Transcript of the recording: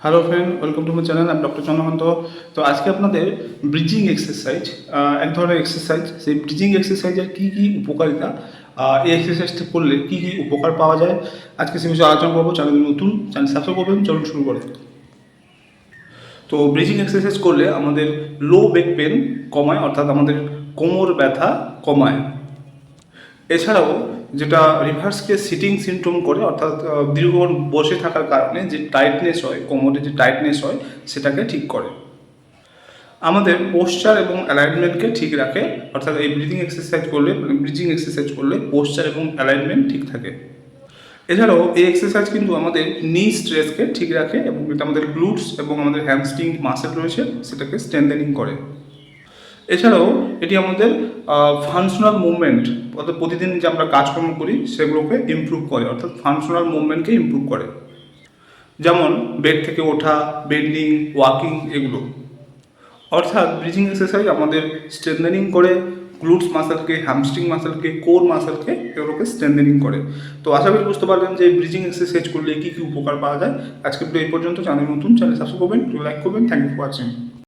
Hello friend, welcome to my channel. আমি doctor Chandrakant. তো আজকে আপনাদের ব্রিজিং এক্সারসাইজ, এক ধরনের এক্সারসাইজ, সেই ব্রিজিং এক্সারসাইজের কী কী উপকারিতা, এই এক্সারসাইজটা করলে কী কী উপকার পাওয়া যায়, আজকে সে বিষয়ে আলোচনা করবো। চ্যানেল নতুন, চ্যানেল সাবস্ক্রাইব করবেন। চলুন শুরু করে। তো ব্রিজিং এক্সারসাইজ করলে আমাদের লো ব্যাক পেন কমায়, অর্থাৎ আমাদের কোমর ব্যথা কমায়। এছাড়াও যেটা রিভার্সকে সিটিং সিনড্রোম করে, অর্থাৎ দীর্ঘক্ষণ বসে থাকার কারণে যে টাইটনেস হয়, কোমরে যে টাইটনেস হয়, সেটাকে ঠিক করে। আমাদের পোশ্চার এবং অ্যালাইনমেন্টকে ঠিক রাখে, অর্থাৎ এই ব্রিদিং এক্সারসাইজ করলে, ব্রিজিং এক্সারসাইজ করলে পোশ্চার এবং অ্যালাইনমেন্ট ঠিক থাকে। এছাড়াও এই এক্সারসাইজ কিন্তু আমাদের নি স্ট্রেসকে ঠিক রাখে এবং এটা আমাদের গ্লুটস এবং আমাদের হ্যামস্ট্রিং মাসেল রয়েছে সেটাকে স্ট্রেনথেনিং করে। এছাড়াও এটি আমাদের ফাংশনাল মুভমেন্ট, অর্থাৎ প্রতিদিন যে আমরা কাজকর্ম করি সেগুলোকে ইমপ্রুভ করে, অর্থাৎ ফাংশনাল মুভমেন্টকে ইমপ্রুভ করে, যেমন বেড থেকে ওঠা, বেন্ডিং, ওয়াকিং, এগুলো। অর্থাৎ ব্রিজিং এক্সারসাইজ আমাদের স্ট্রেনথেনিং করে, গ্লুটস মাসেলকে, হ্যামস্ট্রিং মাসেলকে, কোর মাসেলকে, এগুলোকে স্ট্রেনথেনিং করে। তো আশা করি বুঝতে পারলেন যে ব্রিজিং এক্সারসাইজ করলে কী কী উপকার পাওয়া যায়। আজকে এই পর্যন্ত। চ্যানেল নতুন, চ্যানেল সাবস্ক্রাইব করবেন, লাইক করবেন। Thank you for watching.